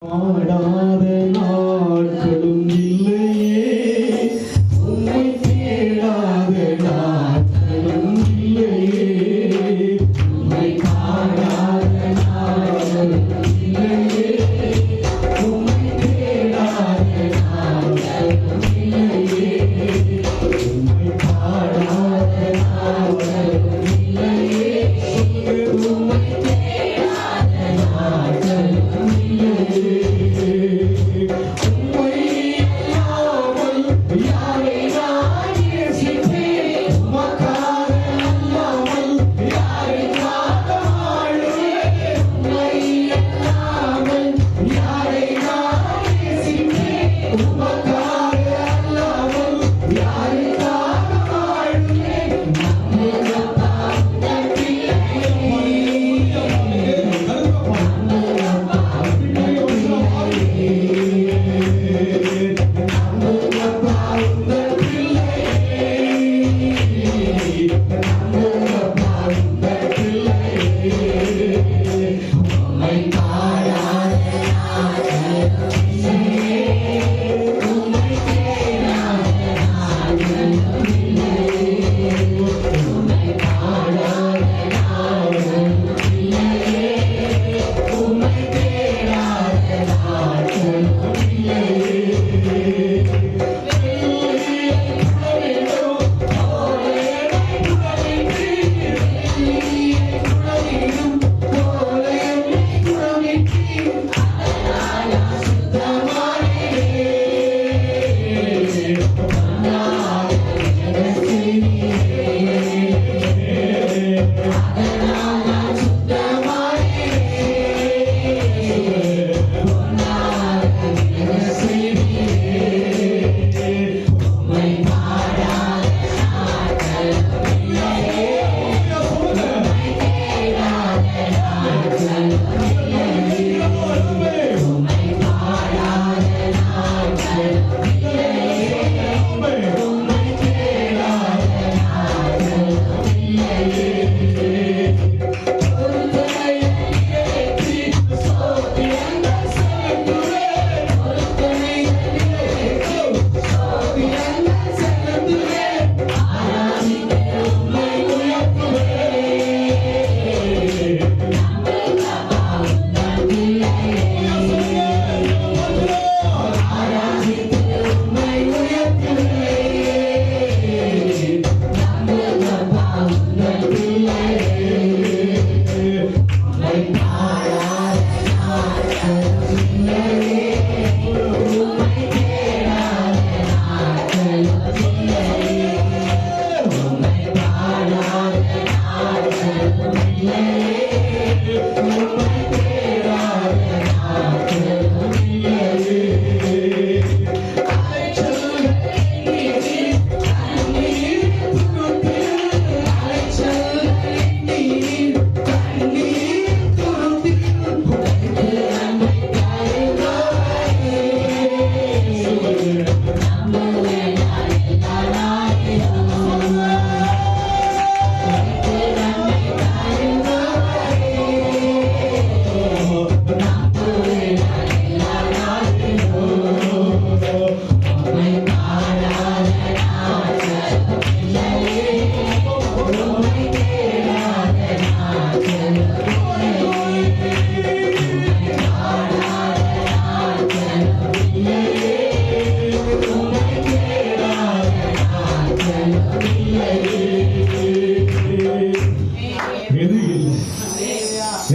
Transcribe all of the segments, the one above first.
பாடாத நாட்களும் இல்லையே, உம்மை தேடாத நாட்களும் இல்லையே, உம்மை பாடாத நாட்களும் இல்லையே, உம்மை தேடாத நாட்களும் இல்லையே, உம்மை பாடாத நாட்களும் இல்லையே, உம்மை தேடாத நாட்களும் இல்லையே.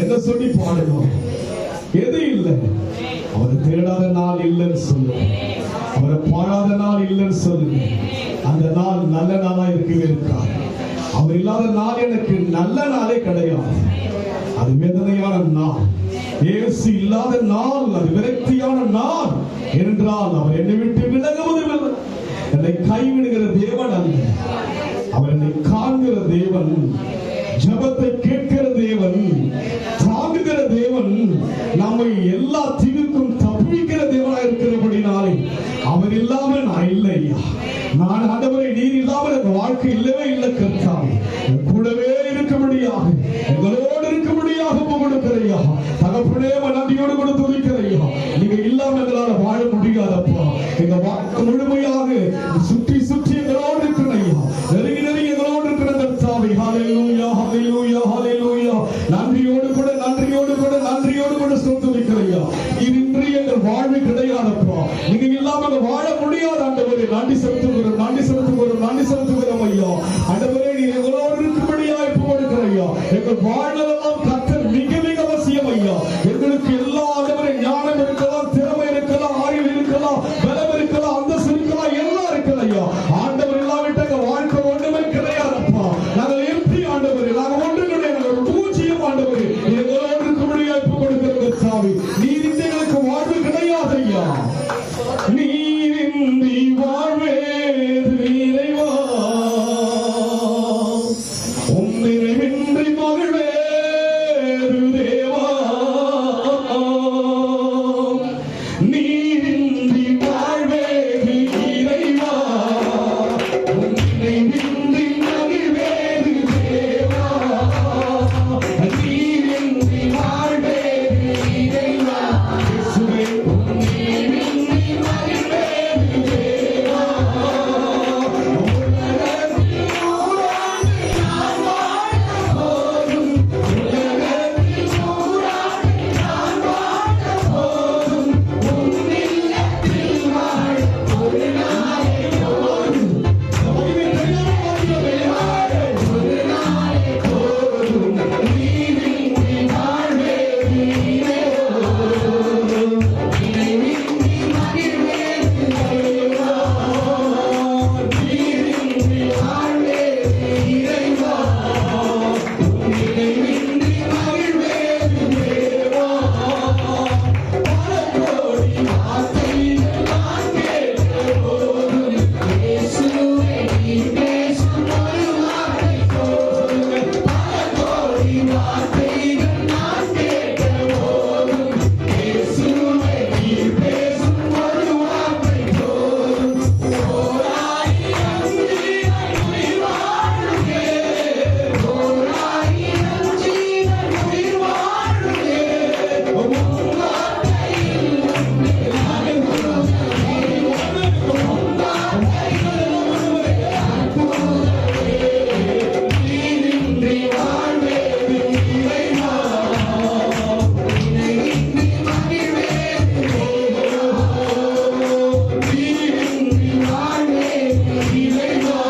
என்ன சொல்லி பாடணும்? எது இல்லை? அவரை தேடாத நாள் இல்லைன்னு சொல்லுங்க, அவரை பாடாத நாள் இல்லைன்னு சொல்லுங்க. அந்த நாள் நல்ல நாளா இருக்கவே இருக்காது. அவர் இல்லாத நாள் எனக்கு நல்ல நாளே கிடையாது. அது வேதனையான நாள். இயேசு இல்லாத நாள் அது விரக்தியான நாள். என்றால் அவர் என்னை விட்டு விலகுவதும் இல்லை. என்னை கைவிடுகிற தேவன் அல்ல, அவர் என்னை காண்கிற தேவன், ஜெபத்தை கேட்கிற தேவன், தாங்குகிற தேவன், நம்மை எல்லா தீங்குக்கும் தப்புவிக்கிற தேவனா இருக்கிறபடினாலே அவர் இல்லாமல் நான் இல்லை. நான் ஆண்டவரை நீர் இல்லாமல் என் வாழ்க்கை இல்லவே இல்லை. கர்த்தாவே கூடவே இருக்கும்படியாக எங்களோடு இருக்கும்படியாக கொடுக்கிறையா தகப்பனே, நன்றியோடு கூட துதிக்கிறையா. கிடையாதப்பா. நீங்க இல்லாம வாழ முடியாது ஆண்டவரே. நன்றி செலுத்துகிறோம், நன்றி செலுத்துகிறோம், நன்றி செலுத்துகிறோம் ஐயா. ஆண்டவரே நீர் எங்களோடு இருக்கும்படியா இப்ப கொடுக்கிற ஐயா. எங்கள் வாழ்வெல்லாம் கர்த்தர் மிக மிக அவசியம் ஐயா. எங்களுக்கு எல்லா ஆண்டவரே ஞானம் இருக்கலாம், திறமை இருக்கலாம், அறிவு இருக்கலாம், பலம் இருக்கலாம், அந்தஸ்து இருக்கலாம், எல்லாம் இருக்கலாம் ஐயா. ஆண்டவர் இல்லாவிட்ட எங்க வாழ்க்கை ஒன்றுமே கிடையாதப்பா. நாங்கள் எப்படி ஆண்டவரே, நாங்கள் ஒன்று கிடையாது, ஒரு பூஜ்ஜியம் ஆண்டவரே. எங்களோடு இருக்கும்படியா இப்ப கொடுக்கிற சாமி. நீர் எங்களுக்கு வாழ்வு கிடையாது ஐயா. நீரின்றி வாழ்வேது இறைவா, உம் நிறைவின்றி மகிழ்வேது தேவா. நீரின்றி வாழ்வேது இறைவா, உம் நிறைவின்றி மகிழ்வேது தேவா. நீரின்றி வாழ்வேது இறைவா, இயேசுவே உம் நிறைவின்றி மகிழ்வேது தேவா. உலகத்தில் நூறாண்டு நான் வாழ போதும், உலகத்தில் நூறாண்டு நான் வாழ போதும், உம் இல்லத்தில் வாழ ஒரு நாளே போதும். நமக்கு தெரியாத வாழ ஒரு நாளே போதும். நீரின்றி வாழ்வேது இறைவா, நினைவின்றி மகிழ்வேது தேவா. நீரின்றி வாழ்வேது இறைவா, நினைவின்றி மகிழ்வேது தேவா. பல கோடி வார்த்தைகள் நான் கேட்ட போதும், இயேசுவே நீர் பேசும் ஒரு வார்த்தை போதும். பல கோடி வார்த்தைகள் நான் கேட்ட போதும், இயேசுவே நீர் பேசும் ஒரு வார்த்தை போதும். ஓராயிரம் ஜீவன் உயிர் வாழுதே, ஓராயிரம் ஜீவன் உயிர் வாழுதே. உம் வார்த்தையில் உன்னை அனுப்புகிறேன், உம் வார்த்தையில் உன்னை அனுப்புகிறேன். நீரின்றி வாழ்வேது இறைவா, நினைவின்றி மகிழ்வேது தேவா. நீரின்றி வாழ்வேது இறைவா,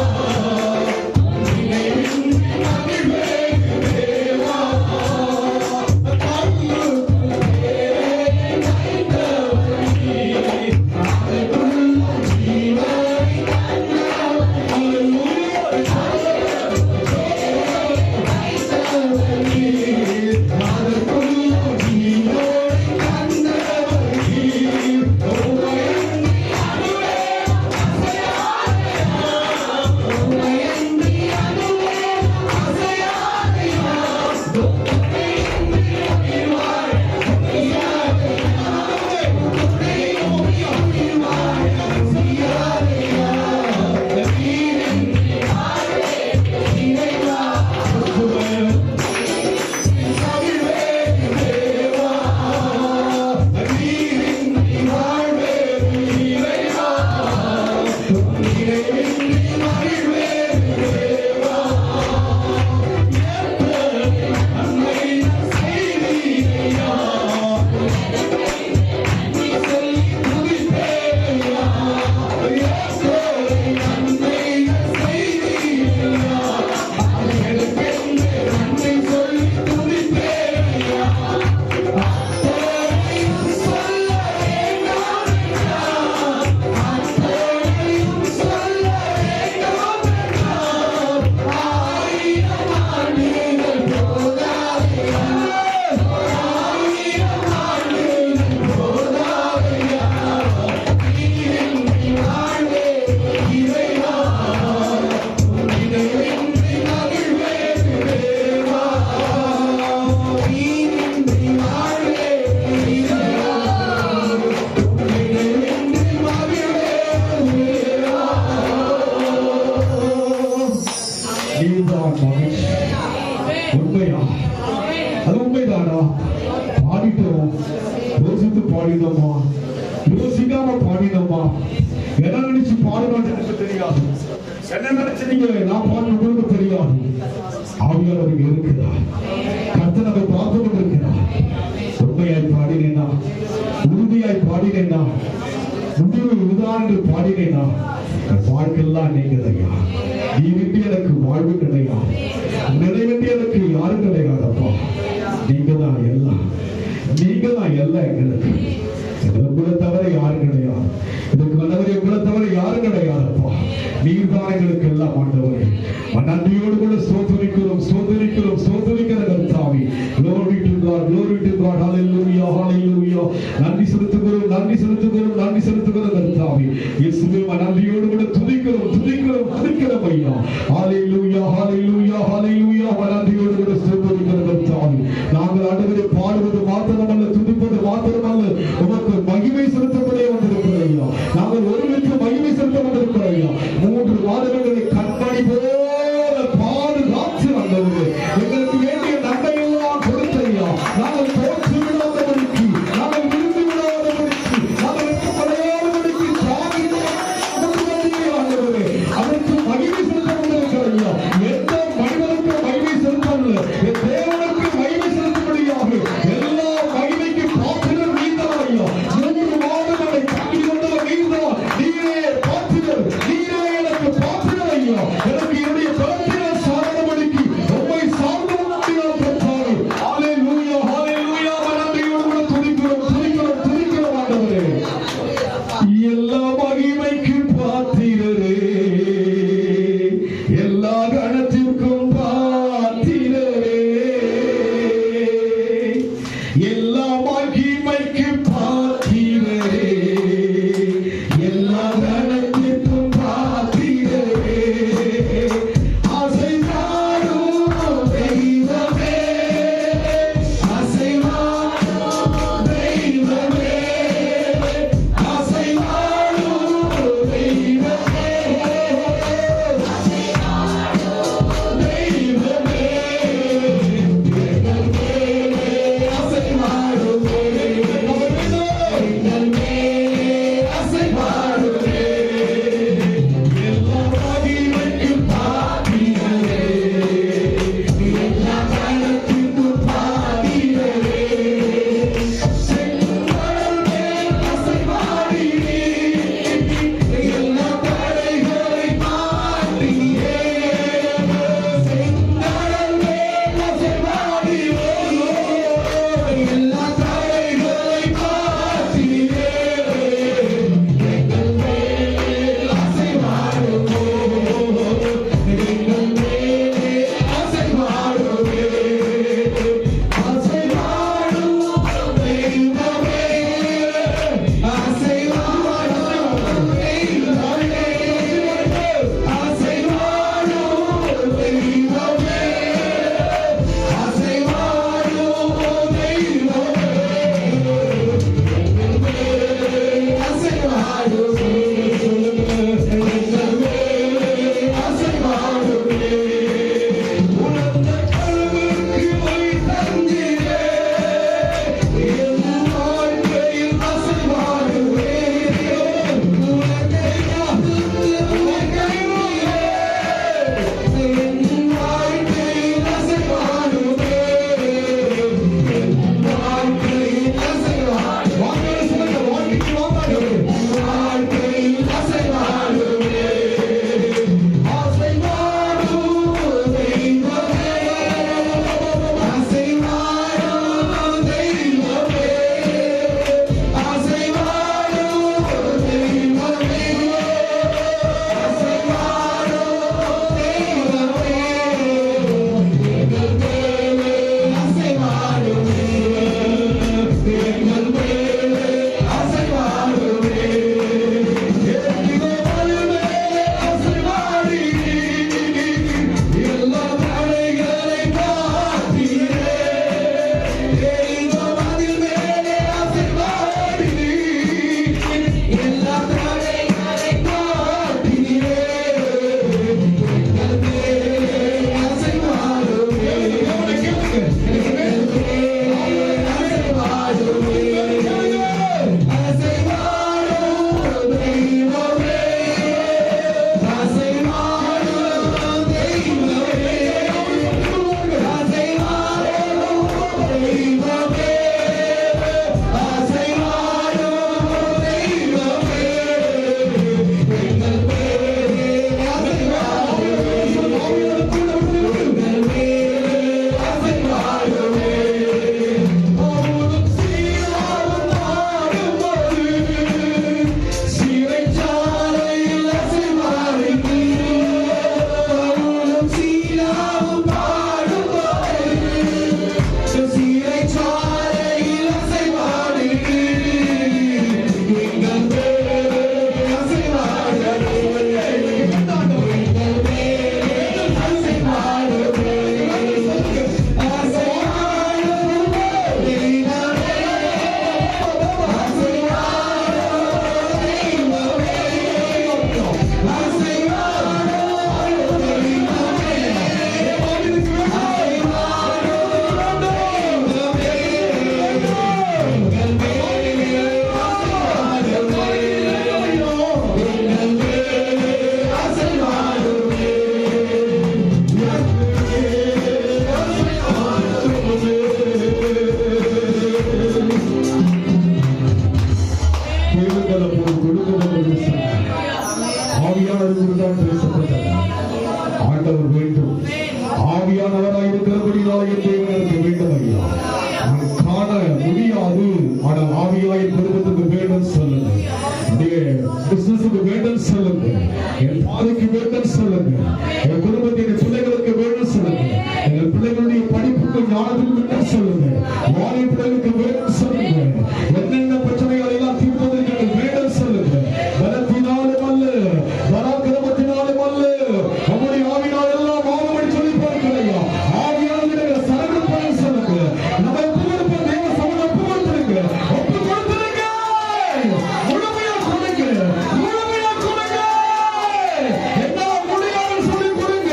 நினைவின்றி மகிழ்வேது தேவா. நீதான் மகிழ்ச்சி. உண்மையா? அது உண்மைதானா? பாடிட்டோம், யோசித்து பாடினோமா, யோசிக்காம பாடினோமா, என்ன நினைச்சு பாடினோம் எனக்கு தெரியாது. என்ன நினைச்சு நீங்க நான் பாடணும் தெரியாது. ஆவியானவர் இருக்கிறார், கர்த்தர் அதை பார்த்து கொண்டிருக்கிறார். உண்மையாய் பாடினேனா, உறுதியாய் பாடி பாடினேனா, முடிவு இதுதான் என்று பாடினேனா, என் வாழ்க்கையெல்லாம் நீங்கதையா. நீ விட்டு எனக்கு வாழ்வு கிடையா, நினைவிட்டு எனக்கு யாரும் கிடையாதப்பா. நீங்க தான் எல்லாம், நீங்க தான் எல்லாம் எங்களுக்கு. உங்களை தவிர யாரும் கிடையாது. இதுக்கு வந்தவரை உங்களை தவிர யாரும் கிடையாதப்பா. நீர் தான் எங்களுக்கு எல்லாம் ஆண்டவரே. நன்றியோடு கூட ஸ்தோத்திரிக்கிறோம், ஸ்தோத்திரிக்கிறோம், ஸ்தோத்திரிக்கிற கர்த்தாவே. Glory to God, glory to God. Hallelujah, hallelujah. நன்றி செலுத்துகிறோம், நன்றி செலுத்துகிறோம், நன்றி செலுத்துகிற கர்த்தாவே. இயேசுவே நன்றியோடு கூட துதிக்கிறோம், துதிக்கிறோம், துதிக்கிறோம் ஐயா. Hallelujah, hallelujah, hallelujah. நன்றியோடு கூட ஸ்தோத்திரிக்கிற கர்த்தாவே. நாங்கள் ஆண்டவரே பாடுவது மாத்திரமல்ல, துதிப்பது மாத்திரமல்ல, உமக்கு மகிமை செலுத்தப்படே வந்திருக்கிறோம் ஐயா. நாங்கள் ஒருவருக்கு மகிமை செலுத்த வந்திருக்கிறோம் ஐயா. 3 மாதங்களை கண்மணி போல பாதுகாத்து வந்தவர்கள் எங்களுக்கு வேண்டிய நன்மையெல்லாம் கொடுத்த ஐயா. நாங்கள் தோற்று விடாதபடிக்கு, நாங்கள் விழுந்து விடாதபடிக்கு, நாங்கள் வெட்கப்படையாதபடிக்கு அதற்கு மகிமை செலுத்த வந்திருக்கிறோம் ஐயா. எந்த மனிதனுக்கு மகிமை செலுத்தவில்லை, என் தேவனுக்கு மகிமை செலுத்தும்படியாக குறித்தான் பேசப்பட்டது. ஆண்டவர் வேண்டும், ஆவியானவராய் இருக்கிறபடினாலே என் தேவன் எனக்கு வேண்டும் ஐயா. நான் காண முடியாது, ஆனால் ஆவியாய் பருவத்துக்கு வேண்டும் சொல்லுங்க, பிசினஸுக்கு வேண்டும் சொல்லுங்க, என் பாதைக்கு வேண்டும் சொல்லுங்க, என் குடும்பத்தின் பிள்ளைகளுக்கு வேண்டும் சொல்லுங்க, எங்கள் பிள்ளைகளுடைய படிப்புக்கு ஞானத்துக்கு வேண்டும் சொல்லுங்க, வாலிப பிள்ளைகளுக்கு வேண்டும் சொல்லுங்க, என்னென்ன பிரச்சனைகள் எல்லாம் தீர்ப்பதற்கு வேண்டும் சொல்லுங்க. பலத்தினாலும் அல்ல, பராக்கிரமத்தினாலும் அல்ல, நம்முடைய ஆவினால் எல்லாம் ஆகும்படி சொல்லி பார்க்கலையா. ஆவியானவருடைய சரணம் சொல்லுங்க, நம்ம ஒப்பு கொடுப்போம், தேவ சமூகம் ஒப்பு கொடுத்துருங்க, ஒப்பு கொடுத்துருங்க, முழுமையா கொடுங்க, முழுமையா கொடுங்க, என்னால் முடியாது சொல்லி கொடுங்க.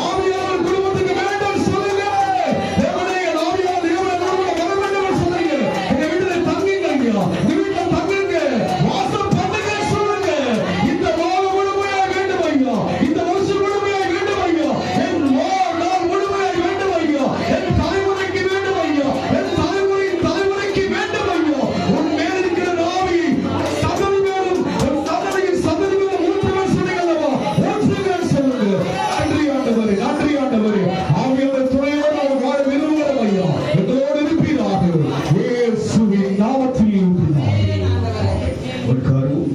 ஆவியானவர் குடும்பத்துக்கு வேண்டும் சொல்லுங்க, தேவனே என் ஆவியானவர் தேவனை குடும்பம் வர வேண்டும் சொல்லுங்க, எங்க வீட்டுல தங்குங்க ஐயா, எங்க வீட்டுல தங்குங்க, வாசம் பண்ணுங்க சொல்லுங்க. இந்த வாரம் முழுமையா வேண்டும் ஐயா, இந்த வருஷம் முழுமையா வேண்டும் ஐயா, என் நாள் முழுமையா வேண்டும் ஐயா, என் தலைமுறைக்கு வேண்டும் ஐயா, என் தலைமுறையின் தலைமுறைக்கு வேண்டும் ஐயா. உன் மேல் இருக்கிற ஆவி சகதி மேலும் உன் சகதியின் சகதி மேலும் ஊற்றுவேன் சொன்னீங்க அல்லவா, ஊற்றுவேன் சொல்லுங்க. நன்றி ஆண்டவரே, நன்றி ஆண்டவரே. ஆவியானவர் துணையோடு அவர் வாழ விரும்புகிறோம் ஐயா, எங்களோடு இருப்பீராக, இயேசுவின் நாமத்தில் இருப்பீராக. உட்காரும்.